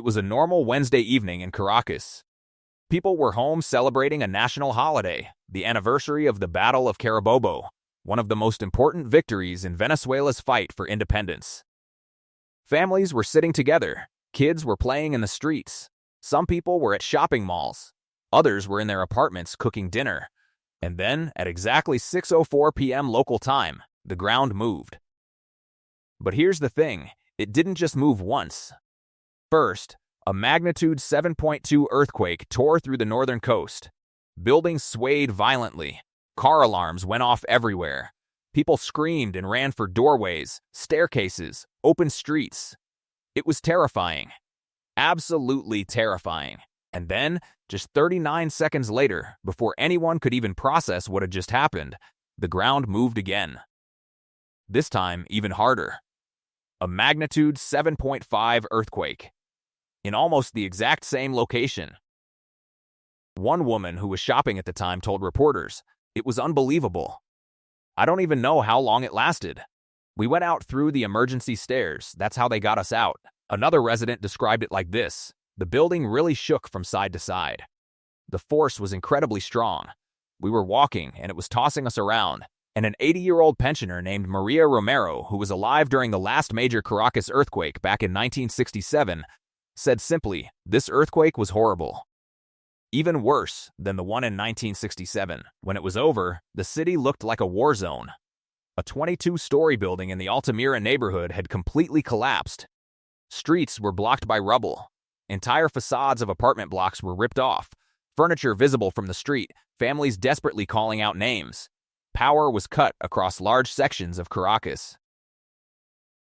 was a normal Wednesday evening in Caracas. People were home celebrating a national holiday, the anniversary of the Battle of Carabobo, one of the most important victories in Venezuela's fight for independence. Families were sitting together, kids were playing in the streets, some people were at shopping malls, others were in their apartments cooking dinner. And then, at exactly 6:04 p.m. local time, the ground moved. But here's the thing, it didn't just move once. First, a magnitude 7.2 earthquake tore through the northern coast. Buildings swayed violently. Car alarms went off everywhere. People screamed and ran for doorways, staircases, open streets. It was terrifying. Absolutely terrifying. And then, just 39 seconds later, before anyone could even process what had just happened, the ground moved again. This time, even harder. A magnitude 7.5 earthquake. In almost the exact same location. One woman who was shopping at the time told reporters, "It was unbelievable. I don't even know how long it lasted. We went out through the emergency stairs, that's how they got us out." Another resident described it like this: "The building really shook from side to side. The force was incredibly strong. We were walking, and it was tossing us around." And an 80-year-old pensioner named Maria Romero, who was alive during the last major Caracas earthquake back in 1967, said simply, "This earthquake was horrible. Even worse than the one in 1967. When it was over, the city looked like a war zone. A 22-story building in the Altamira neighborhood had completely collapsed. Streets were blocked by rubble. Entire facades of apartment blocks were ripped off, furniture visible from the street, families desperately calling out names. Power was cut across large sections of Caracas.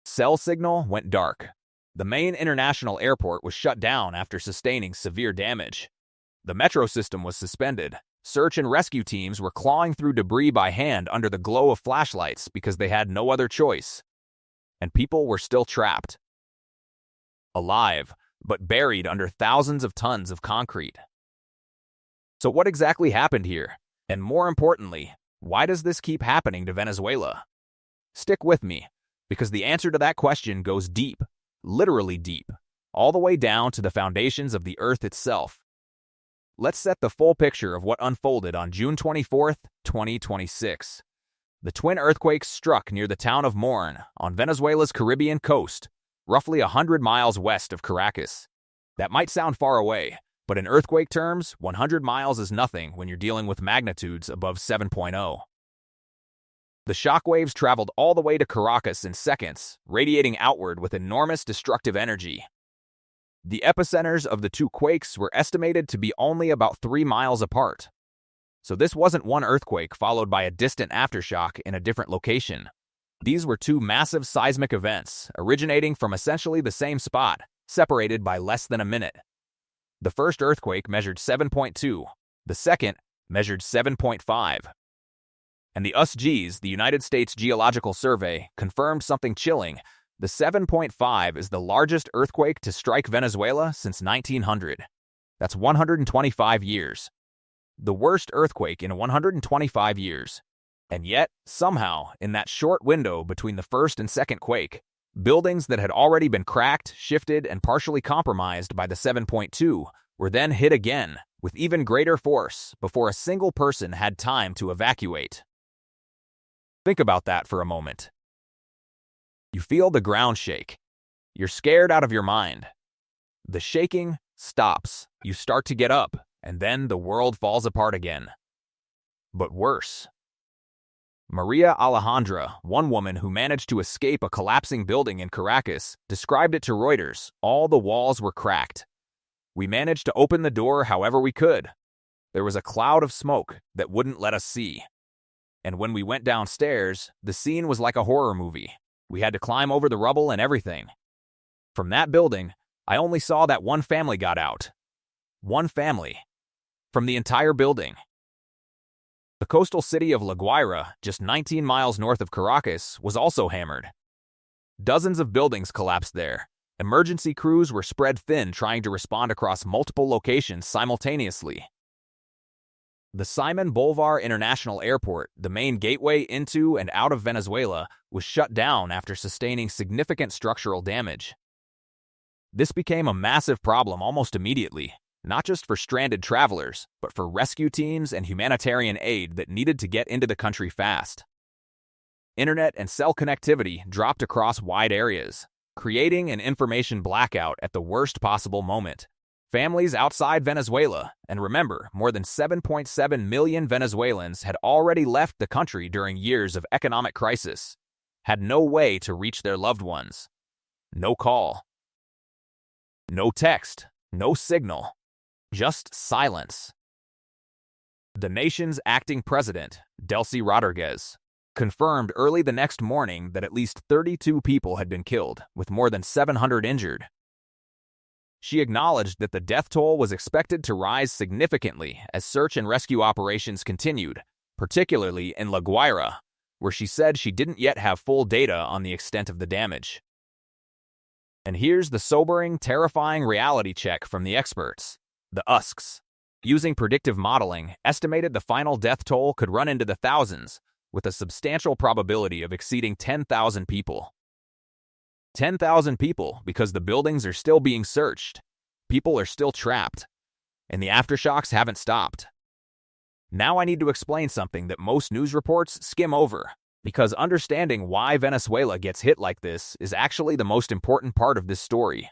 Cell signal went dark. The main international airport was shut down after sustaining severe damage. The metro system was suspended. Search and rescue teams were clawing through debris by hand under the glow of flashlights because they had no other choice. And people were still trapped. Alive, but buried under thousands of tons of concrete. So what exactly happened here? And more importantly, why does this keep happening to Venezuela? Stick with me, because the answer to that question goes deep, literally deep, all the way down to the foundations of the earth itself. Let's set the full picture of what unfolded on June 24th, 2026. The twin earthquakes struck near the town of Morn on Venezuela's Caribbean coast, roughly 100 miles west of Caracas. That might sound far away, but in earthquake terms, 100 miles is nothing when you're dealing with magnitudes above 7.0. The shockwaves traveled all the way to Caracas in seconds, radiating outward with enormous destructive energy. The epicenters of the two quakes were estimated to be only about 3 miles apart. So this wasn't one earthquake followed by a distant aftershock in a different location. These were two massive seismic events, originating from essentially the same spot, separated by less than a minute. The first earthquake measured 7.2, the second measured 7.5. And the USGS, the United States Geological Survey, confirmed something chilling. The 7.5 is the largest earthquake to strike Venezuela since 1900. That's 125 years. The worst earthquake in 125 years. And yet, somehow, in that short window between the first and second quake, buildings that had already been cracked, shifted, and partially compromised by the 7.2 were then hit again with even greater force before a single person had time to evacuate. Think about that for a moment. You feel the ground shake. You're scared out of your mind. The shaking stops. You start to get up, and then the world falls apart again. But worse. Maria Alejandra, one woman who managed to escape a collapsing building in Caracas, described it to Reuters. "All the walls were cracked. We managed to open the door however we could. There was a cloud of smoke that wouldn't let us see. And when we went downstairs, the scene was like a horror movie. We had to climb over the rubble and everything. From that building, I only saw that one family got out. One family. From the entire building." The coastal city of La Guaira, just 19 miles north of Caracas, was also hammered. Dozens of buildings collapsed there. Emergency crews were spread thin trying to respond across multiple locations simultaneously. The Simon Bolivar International Airport, the main gateway into and out of Venezuela, was shut down after sustaining significant structural damage. This became a massive problem almost immediately, not just for stranded travelers, but for rescue teams and humanitarian aid that needed to get into the country fast. Internet and cell connectivity dropped across wide areas, creating an information blackout at the worst possible moment. Families outside Venezuela, and remember, more than 7.7 million Venezuelans had already left the country during years of economic crisis, had no way to reach their loved ones. No call. No text. No signal. Just silence. The nation's acting president, Delcy Rodriguez, confirmed early the next morning that at least 32 people had been killed, with more than 700 injured. She acknowledged that the death toll was expected to rise significantly as search and rescue operations continued, particularly in La Guaira, where she said she didn't yet have full data on the extent of the damage. And here's the sobering, terrifying reality check from the experts. The USCs, using predictive modeling, estimated the final death toll could run into the thousands, with a substantial probability of exceeding 10,000 people. 10,000 people because the buildings are still being searched, people are still trapped, and the aftershocks haven't stopped. Now I need to explain something that most news reports skim over, because understanding why Venezuela gets hit like this is actually the most important part of this story.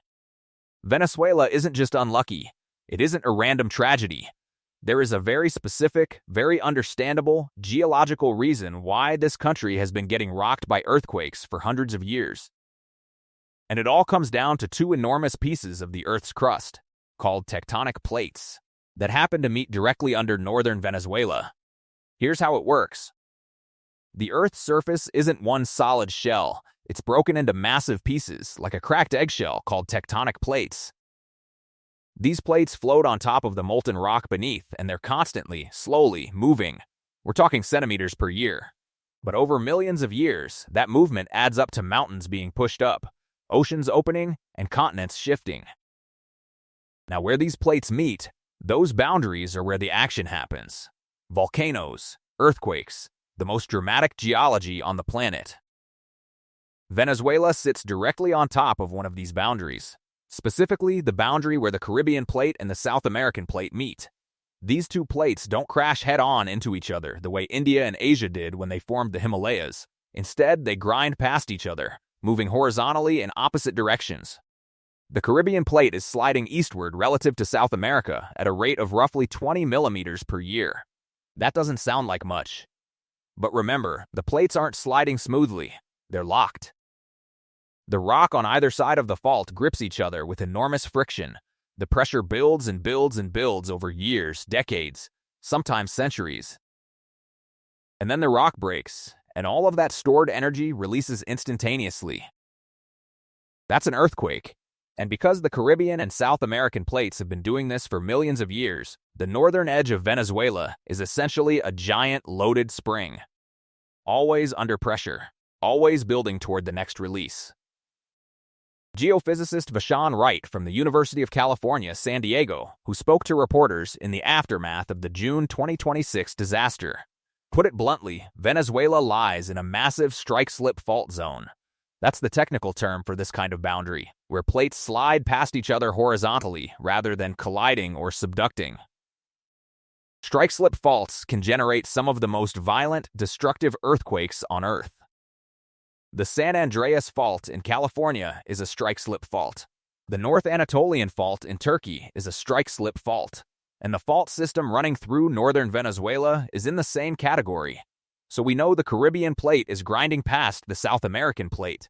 Venezuela isn't just unlucky. It isn't a random tragedy. There is a very specific, very understandable, geological reason why this country has been getting rocked by earthquakes for hundreds of years. And it all comes down to two enormous pieces of the Earth's crust, called tectonic plates, that happen to meet directly under northern Venezuela. Here's how it works. The Earth's surface isn't one solid shell. It's broken into massive pieces, like a cracked eggshell called tectonic plates. These plates float on top of the molten rock beneath, and they're constantly, slowly, moving. We're talking centimeters per year. But over millions of years, that movement adds up to mountains being pushed up, oceans opening, and continents shifting. Now, where these plates meet, those boundaries are where the action happens. Volcanoes, earthquakes, the most dramatic geology on the planet. Venezuela sits directly on top of one of these boundaries, specifically the boundary where the Caribbean plate and the South American plate meet. These two plates don't crash head-on into each other the way India and Asia did when they formed the Himalayas. Instead, they grind past each other, moving horizontally in opposite directions. The Caribbean plate is sliding eastward relative to South America at a rate of roughly 20 millimeters per year. That doesn't sound like much. But remember, the plates aren't sliding smoothly. They're locked. The rock on either side of the fault grips each other with enormous friction. The pressure builds and builds and builds over years, decades, sometimes centuries. And then the rock breaks, and all of that stored energy releases instantaneously. That's an earthquake. And because the Caribbean and South American plates have been doing this for millions of years, the northern edge of Venezuela is essentially a giant loaded spring. Always under pressure, always building toward the next release. Geophysicist Vashon Wright from the University of California, San Diego, who spoke to reporters in the aftermath of the June 2026 disaster, put it bluntly, Venezuela lies in a massive strike-slip fault zone. That's the technical term for this kind of boundary, where plates slide past each other horizontally rather than colliding or subducting. Strike-slip faults can generate some of the most violent, destructive earthquakes on Earth. The San Andreas Fault in California is a strike-slip fault. The North Anatolian Fault in Turkey is a strike-slip fault. And the fault system running through northern Venezuela is in the same category. So we know the Caribbean plate is grinding past the South American plate.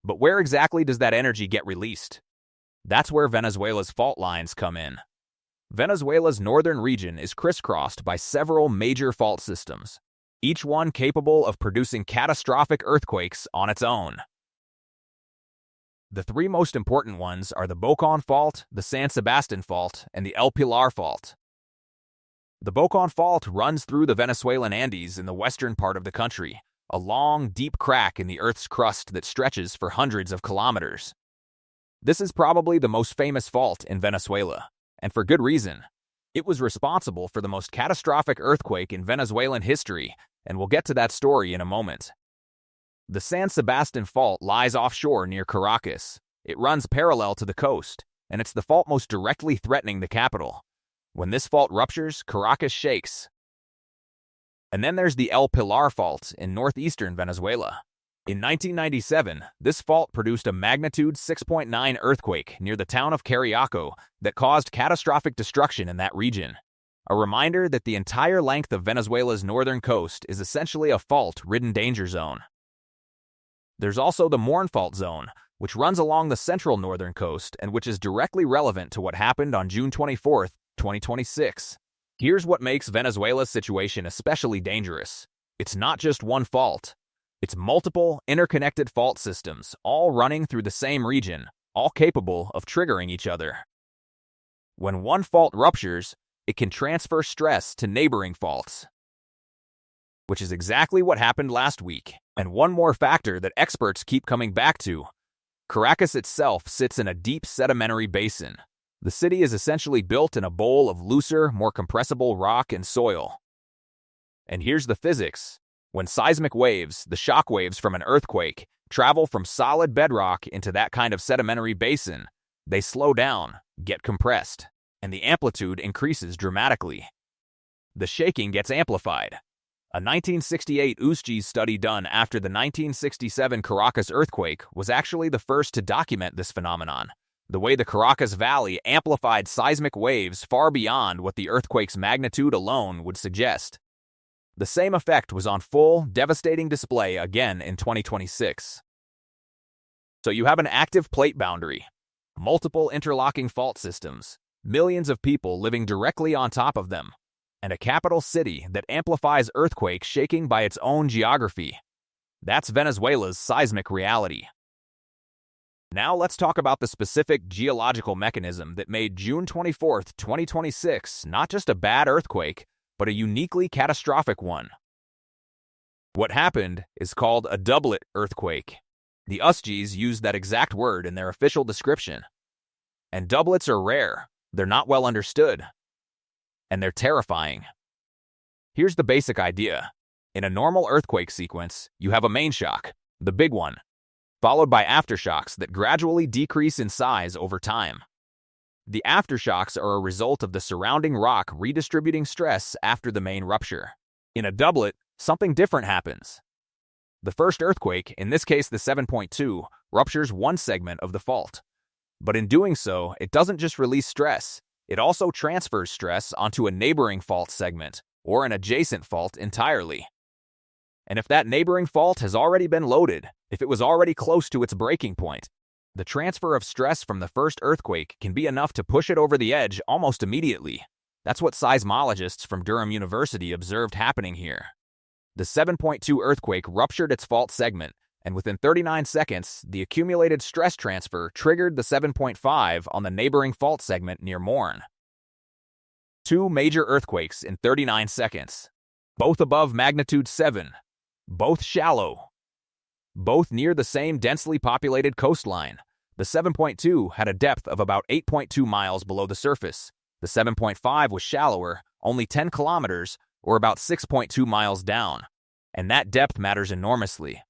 But where exactly does that energy get released? That's where Venezuela's fault lines come in. Venezuela's northern region is crisscrossed by several major fault systems, each one capable of producing catastrophic earthquakes on its own. The three most important ones are the Bocón Fault, the San Sebastián Fault, and the El Pilar Fault. The Bocón Fault runs through the Venezuelan Andes in the western part of the country, a long, deep crack in the Earth's crust that stretches for hundreds of kilometers. This is probably the most famous fault in Venezuela, and for good reason. It was responsible for the most catastrophic earthquake in Venezuelan history, and we'll get to that story in a moment. The San Sebastián Fault lies offshore near Caracas. It runs parallel to the coast, and it's the fault most directly threatening the capital. When this fault ruptures, Caracas shakes. And then there's the El Pilar Fault in northeastern Venezuela. In 1997, this fault produced a magnitude 6.9 earthquake near the town of Caracas that caused catastrophic destruction in that region. A reminder that the entire length of Venezuela's northern coast is essentially a fault-ridden danger zone. There's also the Morne Fault Zone, which runs along the central northern coast and which is directly relevant to what happened on June 24, 2026. Here's what makes Venezuela's situation especially dangerous. It's not just one fault. It's multiple, interconnected fault systems, all running through the same region, all capable of triggering each other. When one fault ruptures, it can transfer stress to neighboring faults, which is exactly what happened last week. And one more factor that experts keep coming back to: Caracas itself sits in a deep sedimentary basin. The city is essentially built in a bowl of looser, more compressible rock and soil. And here's the physics. When seismic waves, the shock waves from an earthquake, travel from solid bedrock into that kind of sedimentary basin, they slow down, get compressed, and the amplitude increases dramatically. The shaking gets amplified. A 1968 USGS study done after the 1967 Caracas earthquake was actually the first to document this phenomenon. The way the Caracas Valley amplified seismic waves far beyond what the earthquake's magnitude alone would suggest. The same effect was on full, devastating display again in 2026. So you have an active plate boundary, multiple interlocking fault systems, millions of people living directly on top of them, and a capital city that amplifies earthquake shaking by its own geography. That's Venezuela's seismic reality. Now let's talk about the specific geological mechanism that made June 24, 2026 not just a bad earthquake, but a uniquely catastrophic one. What happened is called a doublet earthquake. The USGS used that exact word in their official description. And doublets are rare, they're not well understood, and they're terrifying. Here's the basic idea. In a normal earthquake sequence, you have a main shock, the big one, followed by aftershocks that gradually decrease in size over time. The aftershocks are a result of the surrounding rock redistributing stress after the main rupture. In a doublet, something different happens. The first earthquake, in this case the 7.2, ruptures one segment of the fault. But in doing so, it doesn't just release stress, it also transfers stress onto a neighboring fault segment, or an adjacent fault entirely. And if that neighboring fault has already been loaded, if it was already close to its breaking point, the transfer of stress from the first earthquake can be enough to push it over the edge almost immediately. That's what seismologists from Durham University observed happening here. The 7.2 earthquake ruptured its fault segment, and within 39 seconds, the accumulated stress transfer triggered the 7.5 on the neighboring fault segment near Morne. Two major earthquakes in 39 seconds, both above magnitude 7, both shallow, both near the same densely populated coastline. The 7.2 had a depth of about 8.2 miles below the surface. The 7.5 was shallower, only 10 kilometers, or about 6.2 miles down. And that depth matters enormously.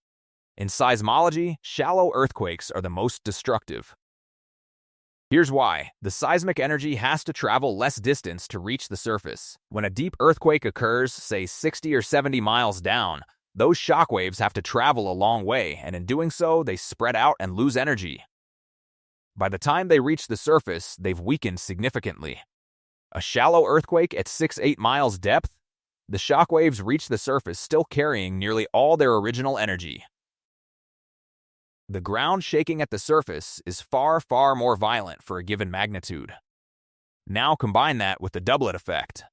In seismology, shallow earthquakes are the most destructive. Here's why. The seismic energy has to travel less distance to reach the surface. When a deep earthquake occurs, say 60 or 70 miles down, those shockwaves have to travel a long way, and in doing so, they spread out and lose energy. By the time they reach the surface, they've weakened significantly. A shallow earthquake at 6-8 miles depth, the shockwaves reach the surface still carrying nearly all their original energy. The ground shaking at the surface is far, far more violent for a given magnitude. Now combine that with the doublet effect.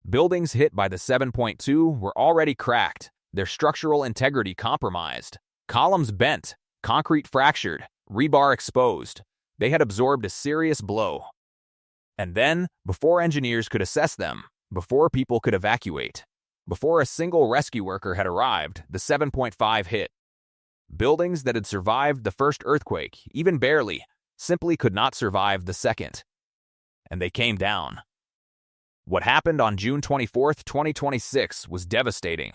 Buildings hit by the 7.2 were already cracked, their structural integrity compromised, columns bent, concrete fractured, rebar exposed. They had absorbed a serious blow. And then, before engineers could assess them, before people could evacuate, before a single rescue worker had arrived, the 7.5 hit. Buildings that had survived the first earthquake, even barely, simply could not survive the second. And they came down. What happened on June 24, 2026 was devastating.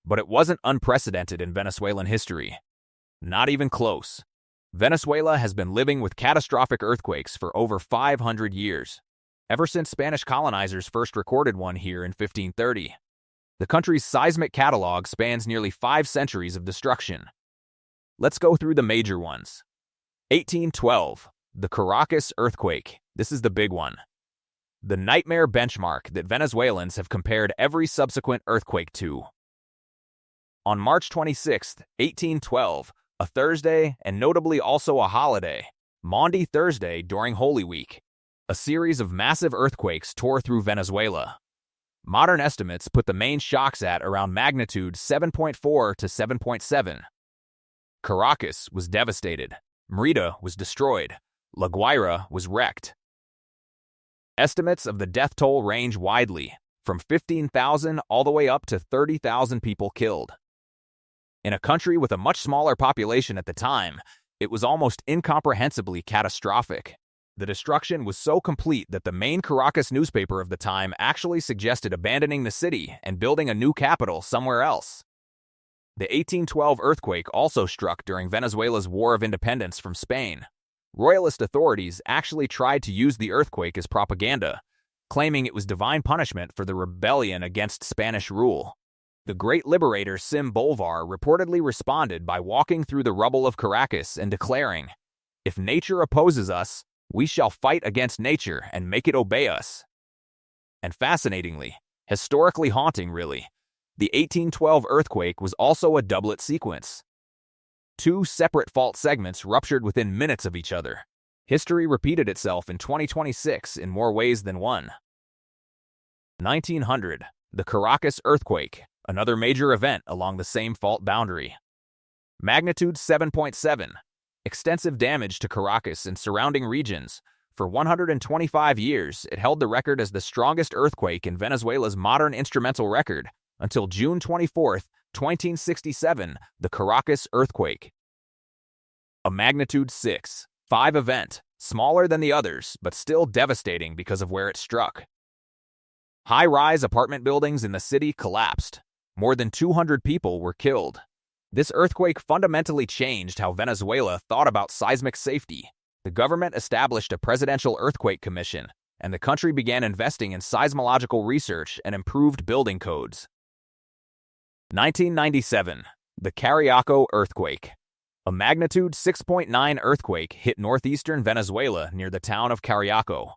But it wasn't unprecedented in Venezuelan history. Not even close. Venezuela has been living with catastrophic earthquakes for over 500 years, ever since Spanish colonizers first recorded one here in 1530. The country's seismic catalog spans nearly 5 centuries of destruction. Let's go through the major ones. 1812, the Caracas earthquake. This is the big one. The nightmare benchmark that Venezuelans have compared every subsequent earthquake to. On March 26, 1812, a Thursday and notably also a holiday, Maundy Thursday during Holy Week, a series of massive earthquakes tore through Venezuela. Modern estimates put the main shocks at around magnitude 7.4 to 7.7. Caracas was devastated. Mérida was destroyed. La Guaira was wrecked. Estimates of the death toll range widely, from 15,000 all the way up to 30,000 people killed. In a country with a much smaller population at the time, it was almost incomprehensibly catastrophic. The destruction was so complete that the main Caracas newspaper of the time actually suggested abandoning the city and building a new capital somewhere else. The 1812 earthquake also struck during Venezuela's War of Independence from Spain. Royalist authorities actually tried to use the earthquake as propaganda, claiming it was divine punishment for the rebellion against Spanish rule. The great liberator Sim Bolívar reportedly responded by walking through the rubble of Caracas and declaring, "If nature opposes us, we shall fight against nature and make it obey us." And fascinatingly, historically haunting really, the 1812 earthquake was also a doublet sequence. 2 separate fault segments ruptured within minutes of each other. History repeated itself in 2026 in more ways than one. 1900, the Caracas earthquake, another major event along the same fault boundary. Magnitude 7.7. Extensive damage to Caracas and surrounding regions. For 125 years, it held the record as the strongest earthquake in Venezuela's modern instrumental record, until June 24, 1967, the Caracas earthquake. A magnitude 6.5 event, smaller than the others, but still devastating because of where it struck. High-rise apartment buildings in the city collapsed. More than 200 people were killed. This earthquake fundamentally changed how Venezuela thought about seismic safety. The government established a presidential earthquake commission, and the country began investing in seismological research and improved building codes. 1997, the Caracas earthquake. A magnitude 6.9 earthquake hit northeastern Venezuela near the town of Caracas.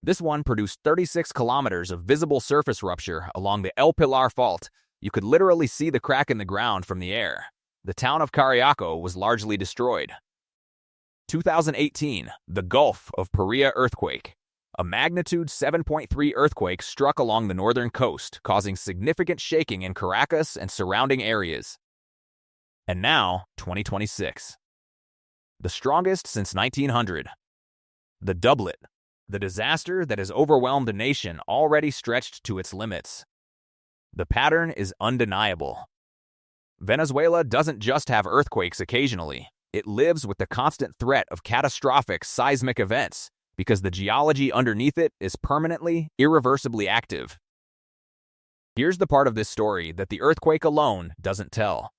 This one produced 36 kilometers of visible surface rupture along the El Pilar Fault. You could literally see the crack in the ground from the air. The town of Caracas was largely destroyed. 2018, the Gulf of Paria earthquake. A magnitude 7.3 earthquake struck along the northern coast, causing significant shaking in Caracas and surrounding areas. And now, 2026. The strongest since 1900. The doublet. The disaster that has overwhelmed a nation already stretched to its limits. The pattern is undeniable. Venezuela doesn't just have earthquakes occasionally. It lives with the constant threat of catastrophic seismic events because the geology underneath it is permanently, irreversibly active. Here's the part of this story that the earthquake alone doesn't tell.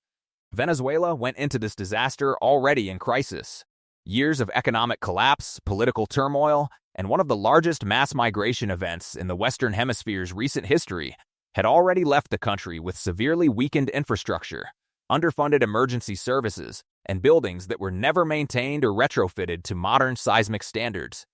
Venezuela went into this disaster already in crisis. Years of economic collapse, political turmoil, and one of the largest mass migration events in the Western Hemisphere's recent history had already left the country with severely weakened infrastructure, underfunded emergency services, and buildings that were never maintained or retrofitted to modern seismic standards.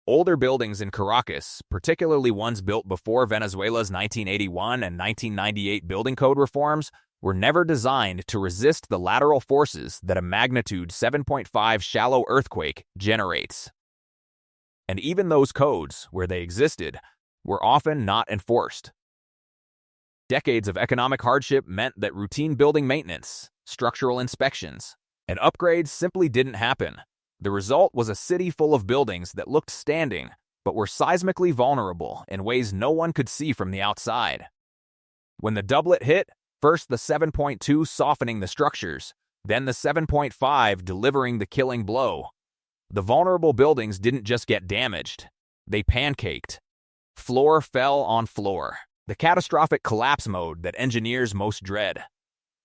Older buildings in Caracas, particularly ones built before Venezuela's 1981 and 1998 building code reforms, were never designed to resist the lateral forces that a magnitude 7.5 shallow earthquake generates. And even those codes, where they existed, were often not enforced. Decades of economic hardship meant that routine building maintenance, structural inspections, and upgrades simply didn't happen. The result was a city full of buildings that looked standing, but were seismically vulnerable in ways no one could see from the outside. When the doublet hit, first the 7.2 softening the structures, then the 7.5 delivering the killing blow. The vulnerable buildings didn't just get damaged, they pancaked. Floor fell on floor. The catastrophic collapse mode that engineers most dread.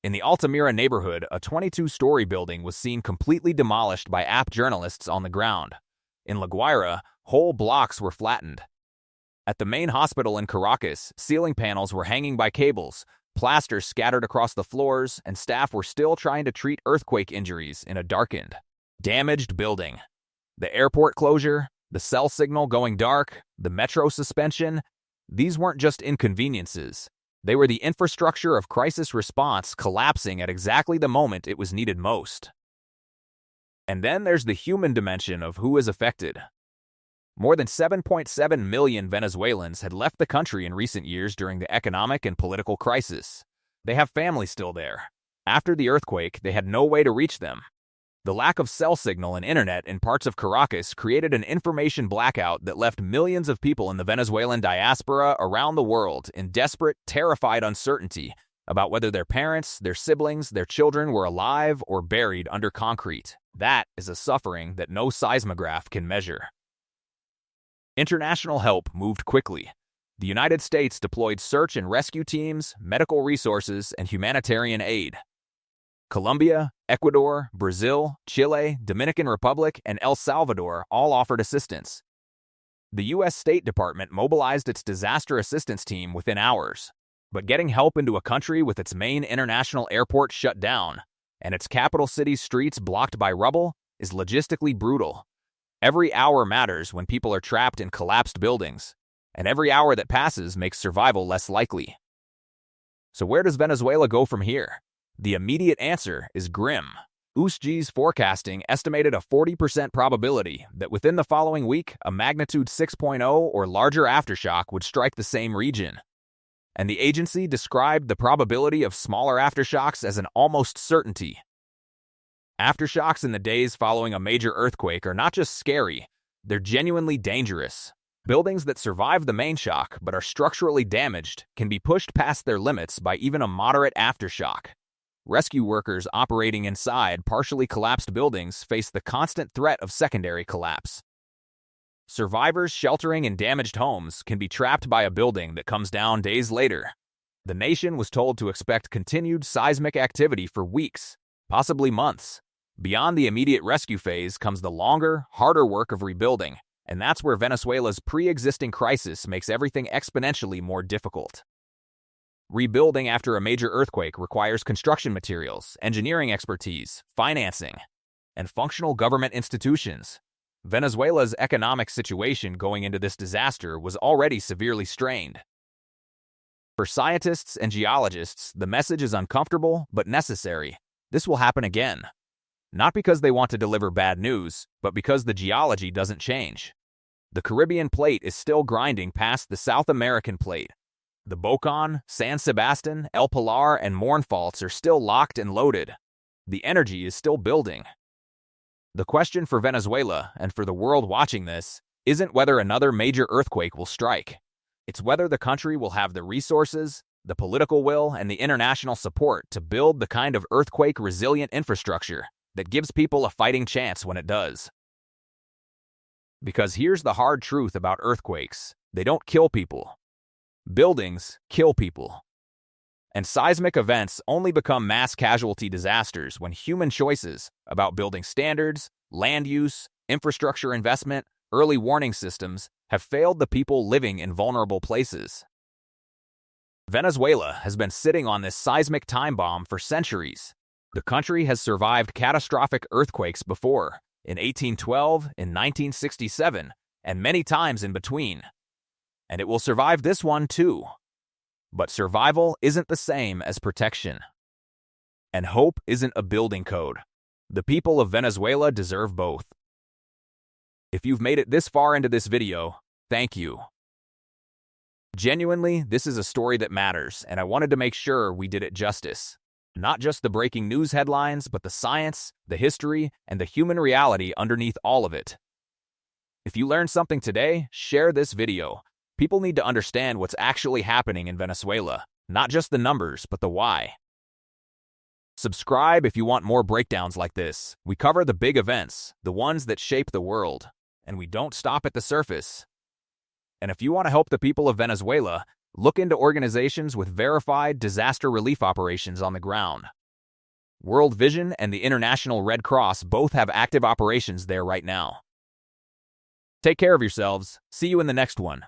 In the Altamira neighborhood, a 22-story building was seen completely demolished by app journalists on the ground. In La Guaira, whole blocks were flattened. At the main hospital in Caracas, ceiling panels were hanging by cables, plaster scattered across the floors, and staff were still trying to treat earthquake injuries in a darkened, damaged building. The airport closure, the cell signal going dark, the metro suspension, these weren't just inconveniences. They were the infrastructure of crisis response collapsing at exactly the moment it was needed most. And then there's the human dimension of who is affected. More than 7.7 million Venezuelans had left the country in recent years during the economic and political crisis. They have families still there. After the earthquake, they had no way to reach them. The lack of cell signal and internet in parts of Caracas created an information blackout that left millions of people in the Venezuelan diaspora around the world in desperate, terrified uncertainty about whether their parents, their siblings, their children were alive or buried under concrete. That is a suffering that no seismograph can measure. International help moved quickly. The United States deployed search and rescue teams, medical resources, and humanitarian aid. Colombia, Ecuador, Brazil, Chile, Dominican Republic, and El Salvador all offered assistance. The U.S. State Department mobilized its disaster assistance team within hours. But getting help into a country with its main international airport shut down and its capital city's streets blocked by rubble is logistically brutal. Every hour matters when people are trapped in collapsed buildings, and every hour that passes makes survival less likely. So where does Venezuela go from here? The immediate answer is grim. USG's forecasting estimated a 40% probability that within the following week, a magnitude 6.0 or larger aftershock would strike the same region. And the agency described the probability of smaller aftershocks as an almost certainty. Aftershocks in the days following a major earthquake are not just scary, they're genuinely dangerous. Buildings that survive the main shock but are structurally damaged can be pushed past their limits by even a moderate aftershock. Rescue workers operating inside partially collapsed buildings face the constant threat of secondary collapse. Survivors sheltering in damaged homes can be trapped by a building that comes down days later. The nation was told to expect continued seismic activity for weeks, possibly months. Beyond the immediate rescue phase comes the longer, harder work of rebuilding, and that's where Venezuela's pre-existing crisis makes everything exponentially more difficult. Rebuilding after a major earthquake requires construction materials, engineering expertise, financing, and functional government institutions. Venezuela's economic situation going into this disaster was already severely strained. For scientists and geologists, the message is uncomfortable but necessary. This will happen again. Not because they want to deliver bad news, but because the geology doesn't change. The Caribbean plate is still grinding past the South American plate. The Bocon, San Sebastian, El Pilar, and Morne faults are still locked and loaded. The energy is still building. The question for Venezuela, and for the world watching this, isn't whether another major earthquake will strike. It's whether the country will have the resources, the political will, and the international support to build the kind of earthquake-resilient infrastructure that gives people a fighting chance when it does. Because here's the hard truth about earthquakes: they don't kill people. Buildings kill people. And seismic events only become mass casualty disasters when human choices about building standards, land use, infrastructure investment, early warning systems have failed the people living in vulnerable places. Venezuela has been sitting on this seismic time bomb for centuries. The country has survived catastrophic earthquakes before, in 1812, in 1967, and many times in between. And it will survive this one too. But survival isn't the same as protection. And hope isn't a building code. The people of Venezuela deserve both. If you've made it this far into this video, thank you. Genuinely, this is a story that matters, and I wanted to make sure we did it justice. Not just the breaking news headlines, but the science, the history, and the human reality underneath all of it. If you learned something today, share this video. People need to understand what's actually happening in Venezuela, not just the numbers, but the why. Subscribe if you want more breakdowns like this. We cover the big events, the ones that shape the world, and we don't stop at the surface. And if you want to help the people of Venezuela, Look into organizations with verified disaster relief operations on the ground. World Vision and the International Red Cross both have active operations there right now. Take care of yourselves. See you in the next one.